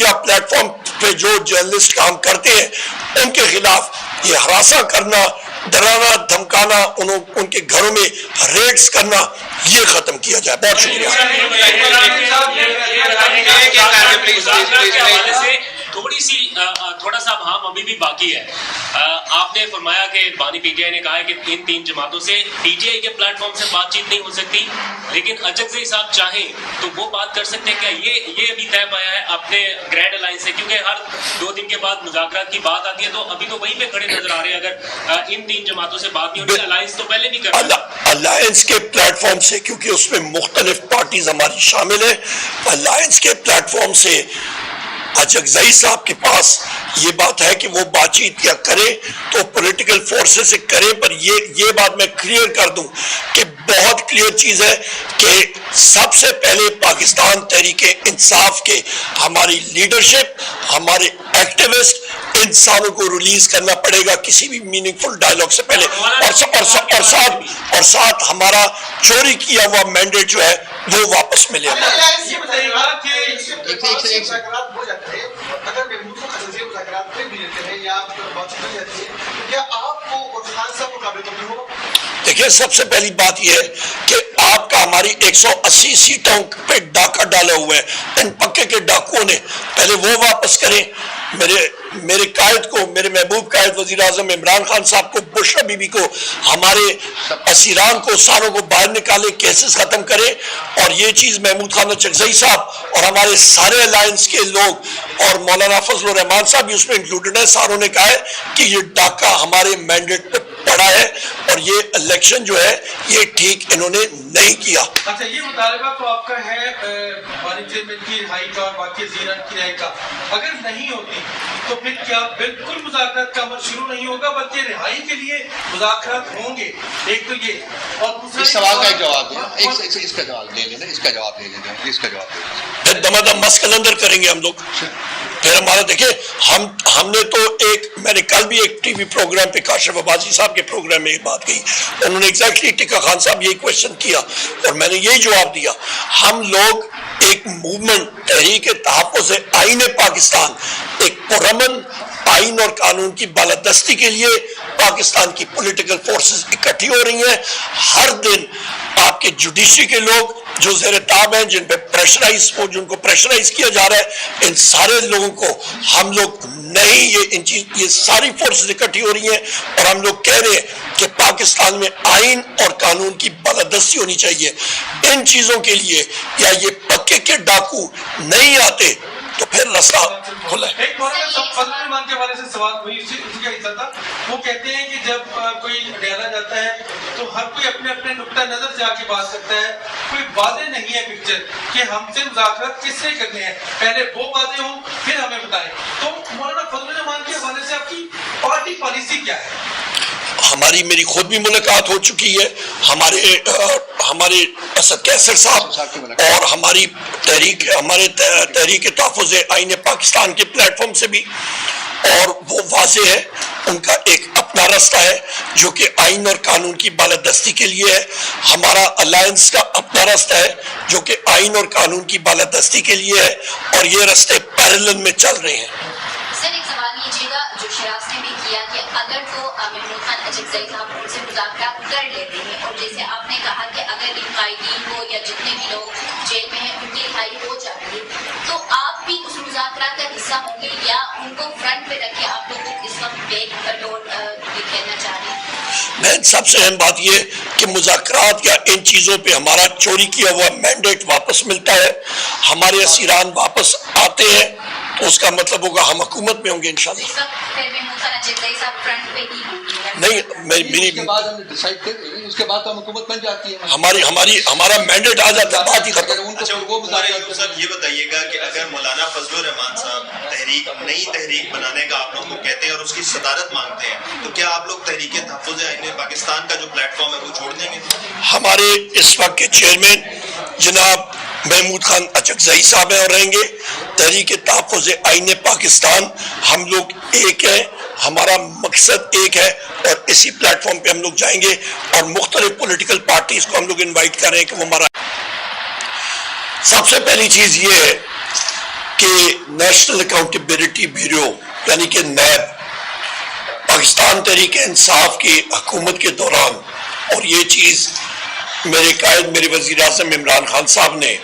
یا plate form پہ جو جرنلسٹ کام کرتے ہیں ان کے خلاف یہ ہراساں کرنا، ڈرانا دھمکانا، ان کے گھروں میں ریڈز کرنا، یہ ختم کیا جائے. بہت شکریہ. تھوڑا سا ہاں ابھی بھی باقی ہے. آپ نے فرمایا کہ بانی پی ٹی آئی نے کہا ہے کہ ان تین جماعتوں سے پی ٹی آئی کے پلیٹ فارم سے بات چیت نہیں ہو سکتی، لیکن اچکزئی صاحب چاہیں تو وہ بات کر سکتے ہیں. کیا یہ ابھی طے پایا ہے اپنے گریڈ الائنس سے؟ کیونکہ ہر 2 دن کے بعد مذاکرات کی بات آتی ہے، تو ابھی تو وہیں پہ کھڑے نظر آ رہے ہیں. اگر ان تین جماعتوں سے بات نہیں ہوتی، الائنس تو پہلے بھی کرنا الائنس کے پلیٹ فارم سے، کیونکہ اس میں مختلف پارٹیز ہماری شامل ہیں. الائنس کے پلیٹ فارم سے اچکزئی صاحب کے پاس یہ بات ہے کہ وہ بات چیت کیا کرے تو پولیٹیکل فورسز سے کرے. پر یہ بات میں کلیئر کر دوں کہ بہت کلیئر چیز ہے کہ سب سے پہلے پاکستان تحریک انصاف کے ہماری لیڈرشپ، ہمارے ایکٹیوسٹ، انسانوں کو ریلیز کرنا پڑے گا کسی بھی میننگ فل ڈائلاگ سے پہلے. اور ساتھ ہمارا چوری کیا ہوا مینڈیٹ جو ہے وہ واپس ملے. دیکھیں، سب سے پہلی بات یہ ہے کہ آپ کا ہماری 180 سیٹوں پہ ڈاکہ ڈالا ہوا ہے ان پکے کے ڈاکوؤں نے. پہلے وہ واپس کریں. میرے قائد کو، میرے محبوب قائد وزیر اعظم عمران خان صاحب کو، بشرا بی بی کو، ہمارے اسیران کو، ساروں کو باہر نکالے، کیسز ختم کرے. اور یہ چیز محمود خان اچکزئی صاحب اور ہمارے سارے الائنس کے لوگ اور مولانا فضل الرحمان صاحب بھی اس میں انکلوڈڈ ہیں. ساروں نے کہا ہے کہ یہ ڈاکہ ہمارے مینڈیٹ پہ پڑا ہے اور یہ الیکشن جو ہے یہ ٹھیک انہوں نے نہیں کیا. اچھا، یہ مطالبہ تو آپ کا ہے بانی چیئرمین کی رہائی کا اور باقی وزیران کی رہائی کا. اگر نہیں ہوتی تو پھر کیا بالکل مذاکرات کا عمل شروع نہیں ہوگا، بلکہ رہائی کے لیے مذاکرات ہوں گے؟ ایک تو یہ، اور دوسرا اس سوال کا ایک جواب دیں. اس کا جواب لے لینا، اس کا جواب لے لینا، اس کا جواب لے لینا. پھر دمادم مس کلندر کریں گے ہم لوگ. پھر ہمارا دیکھیں، ہم نے تو میں نے کل بھی ایک ٹی وی پروگرام پہ کاشف عباسی صاحب کے پروگرام میں یہ بات کہی. انہوں نے ایگزیکٹلی ٹکا خان صاحب یہی کوشچن کیا اور میں نے یہی جواب دیا. ہم لوگ ایک موومنٹ تحریک تحفظ آئین پاکستان، ایک پرامن آئین اور قانون کی بالادستی کے لیے پاکستان کی پولیٹیکل فورسز اکٹھی ہو رہی ہیں. ہر دن آپ کے جوڈیشری کے لوگ جو زیر تاب ہیں، جن کو پریشرائز کیا جا رہا ہے، ان سارے لوگوں کو ہم لوگ نہیں، یہ ساری فورسز اکٹھی ہو رہی ہیں اور ہم لوگ کہہ رہے ہیں کہ پاکستان میں آئین اور قانون کی بالادستی ہونی چاہیے. ان چیزوں کے لیے یا یہ پکے کے ڈاکو نہیں آتے تو پھر رستہ کھلا ہے. ایک فضل الرحمان کے حوالے سے سوال ہوئی، اسی کا حصہ تھا. وہ کہتے ہیں کہ جب کوئی ڈیرا جاتا ہے تو ہر کوئی اپنے اپنے نقطہ نظر سے آ کے بات کرتا ہے. کوئی واضح نہیں ہے پکچر کہ ہم سے مذاکرات کس سے کرنے ہیں، پہلے وہ واضح ہوں پھر ہمیں بتائیں. تو مولانا فضل الرحمان کے حوالے سے آپ کی پارٹی پالیسی کیا ہے؟ میری خود بھی ملاقات ہو چکی ہے ہمارے اسد کیسر صاحب اور ہمارے تحریک تحفظ آئین پاکستان کے پلیٹ فارم سے بھی، اور وہ واضح ہے. ان کا ایک اپنا راستہ ہے جو کہ آئین اور قانون کی بالادستی کے لیے ہے. ہمارا الائنس کا اپنا راستہ ہے جو کہ آئین اور قانون کی بالادستی کے لیے ہے، اور یہ راستے پیرلل میں چل رہے ہیں. سر، ایک سوال کیجیے گا جو شراز نے بھی کیا کہ اگر تو محمود خان اچکزئی صاحب ان سے مذاکرات کر لیتے ہیں، اور جیسے آپ نے کہا کہ اگر ان قائدین کو یا جتنے بھی لوگ جیل میں ہیں ان کی رہائی ہو جاتی ہے، تو آپ بھی اس مذاکرات کا حصہ ہوں گے یا ان کو فرنٹ پہ رکھے آپ لوگ اس وقت بیک ڈور کہنا چاہ رہے ہیں؟ میں سب سے اہم بات یہ کہ مذاکرات یا ان چیزوں پہ ہمارا چوری کیا ہوا مینڈیٹ واپس ملتا ہے، ہمارے اسیران واپس آتے ہیں، تو اس کا مطلب ہوگا ہم حکومت میں ہوں گے انشاءاللہ. نہیں، اس کے بعد ہم ڈیسائیڈ کر رہے ہیں، اس کے بعد تو ہم حکومت بن جاتی ہے. ہمارا مینڈیٹ آ جاتا ہے، بات ہی ختم. صاحب یہ بتائیے گا کہ اگر مولانا فضل الرحمان صاحب نئی تحریک بنانے کا آپ لوگ کو کہتے ہیں اور اس کی صدارت مانگتے ہیں، تو کیا آپ لوگ تحریک تحفظ آئین پاکستان کا جو پلیٹ فارم ہے وہ چھوڑ دیں گے؟ ہمارے اس وقت کے چیئرمین جناب محمود خان اچکزئی صاحب ہیں اور رہیں گے. تحریک تحفظ آئین پاکستان ہم لوگ ایک ہیں، ہمارا مقصد ایک ہے، اور اسی پلیٹ فارم پہ ہم لوگ جائیں گے. اور مختلف پولیٹیکل پارٹیز کو ہم لوگ انوائٹ کر رہے ہیں کہ وہ ہمارا. سب سے پہلی چیز یہ ہے کہ نیشنل اکاؤنٹیبلٹی بیورو یعنی کہ نیب پاکستان تحریک انصاف کی حکومت کے دوران، اور یہ چیز میرے قائد میرے وزیر اعظم عمران خان صاحب نے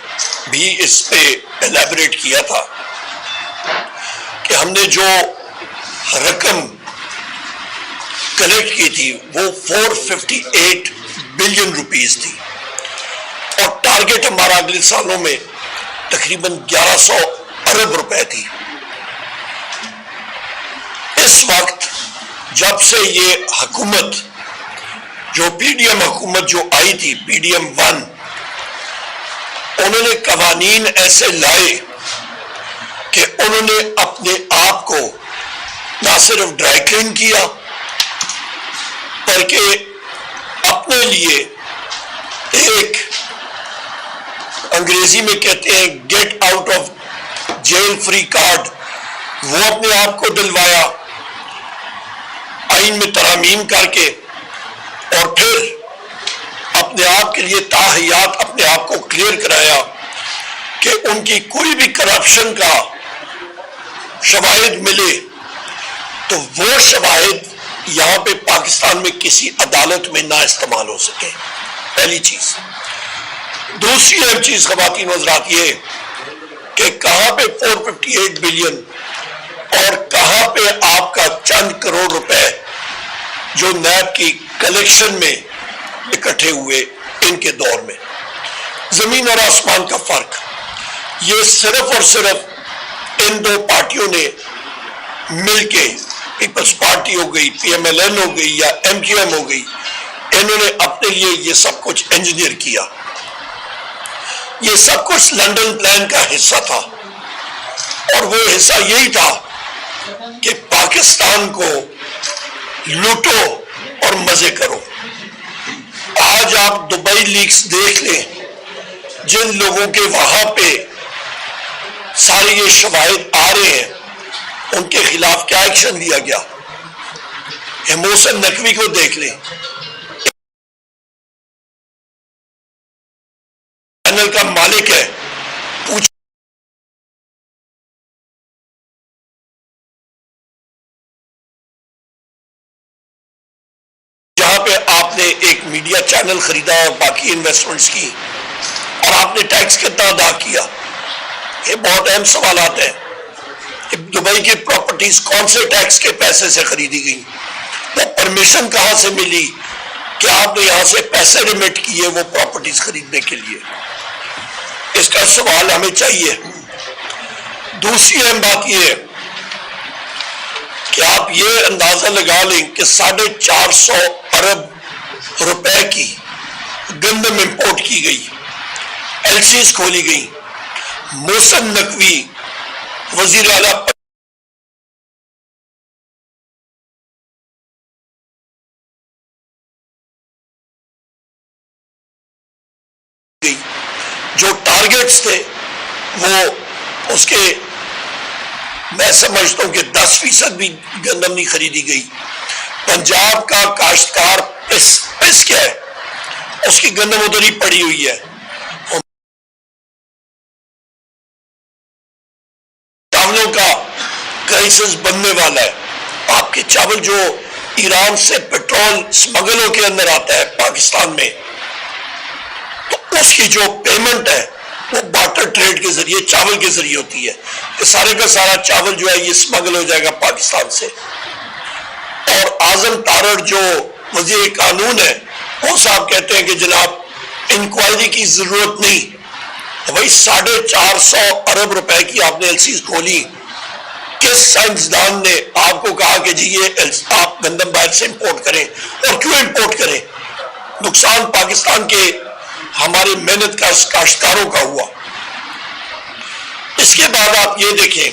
بھی اس پہ ایلیبریٹ کیا تھا کہ ہم نے جو رقم کلیکٹ کی تھی وہ 458 بلین روپیز تھی، اور ٹارگٹ ہمارا اگلے سالوں میں تقریباً 1100 ارب روپے تھی۔ اس وقت جب سے یہ حکومت جو پی ڈی ایم حکومت جو آئی تھی پی ڈی ایم 1، انہوں نے قوانین ایسے لائے کہ انہوں نے اپنے آپ کو نہ صرف ڈرائی کلین کیا بلکہ اپنے لیے ایک انگریزی میں کہتے ہیں get out of jail free card, وہ اپنے آپ کو دلوایا آئین میں ترامیم کر کے، اور پھر اپنے آپ کے لیے تاحیات اپنے آپ کو کلیئر کرایا کہ ان کی کوئی بھی کرپشن کا شواہد ملے تو وہ شواہد یہاں پہ پاکستان میں کسی عدالت میں نہ استعمال ہو سکے، پہلی چیز۔ دوسری اہم چیز خواتین حضرات یہ کہ کہاں پہ 458 بلین اور کہاں پہ آپ کا چند کروڑ روپے جو نیب کی کلیکشن میں اکٹھے ہوئے ان کے دور میں، زمین اور آسمان کا فرق۔ یہ صرف اور صرف ان دو پارٹیوں نے مل کے، پیپلز پارٹی ہو گئی، پی ایم ایل این ہو گئی یا ایم کیو ایم ہو گئی، انہوں نے اپنے لیے یہ سب کچھ انجینئر کیا۔ یہ سب کچھ لنڈن پلان کا حصہ تھا، اور وہ حصہ یہی تھا کہ پاکستان کو لوٹو اور مزے کرو۔ آج آپ دبئی لیکس دیکھ لیں، جن لوگوں کے وہاں پہ سارے یہ شواہد آ رہے ہیں ان کے خلاف کیا ایکشن لیا گیا۔ محسن نقوی کو دیکھ لیں، چینل کا مالک ہے، جہاں پہ آپ نے ایک میڈیا چینل خریدا اور باقی انویسٹمنٹس کی، اور آپ نے ٹیکس کتنا ادا کیا۔ یہ بہت اہم سوالات ہیں۔ دبئی کی پراپرٹیز کون سے ٹیکس کے پیسے سے خریدی گئی؟ وہ پرمیشن کہاں سے ملی کہ آپ نے یہاں سے پیسے ریمٹ کیے وہ پراپرٹیز خریدنے کے لیے؟ اس کا سوال ہمیں چاہیے۔ دوسری اہم بات یہ ہے کہ آپ یہ اندازہ لگا لیں کہ 450 ارب روپے کی گندم امپورٹ کی گئی، ایل سیز کھولی گئی۔ محسن نقوی وزیر اعلیٰ جو ٹارگٹس تھے وہ اس کے میں سمجھتا ہوں کہ 10% بھی گندم نہیں خریدی گئی۔ پنجاب کا کاشتکار پس کے ہے، اس کی گندم ادھر ہی پڑی ہوئی ہے۔ چاولوں کا کرائسس بننے والا ہے۔ آپ کے چاول جو ایران سے پیٹرول سمگل ہو کے اندر آتا ہے پاکستان میں، تو اس کی جو پیمنٹ ہے وہ بارٹر ٹریڈ کے ذریعے چاول کے ذریعے ہوتی ہے۔ یہ سارے کا سارا چاول جو ہے یہ سمگل ہو جائے گا پاکستان سے۔ اور اعظم تارڑ جو وزیر قانون ہے، وہ صاحب کہتے ہیں کہ جناب انکوائری کی ضرورت نہیں۔ بھائی 450 ارب روپے کی آپ نے ایل سیز کھولی، کس سائنسدان نے آپ کو کہا کہ جی یہ آپ گندم باہر سے امپورٹ کریں؟ اور کیوں امپورٹ کریں؟ نقصان پاکستان کے ہمارے محنت کا کاشتکاروں کا ہوا۔ اس کے بعد آپ یہ دیکھیں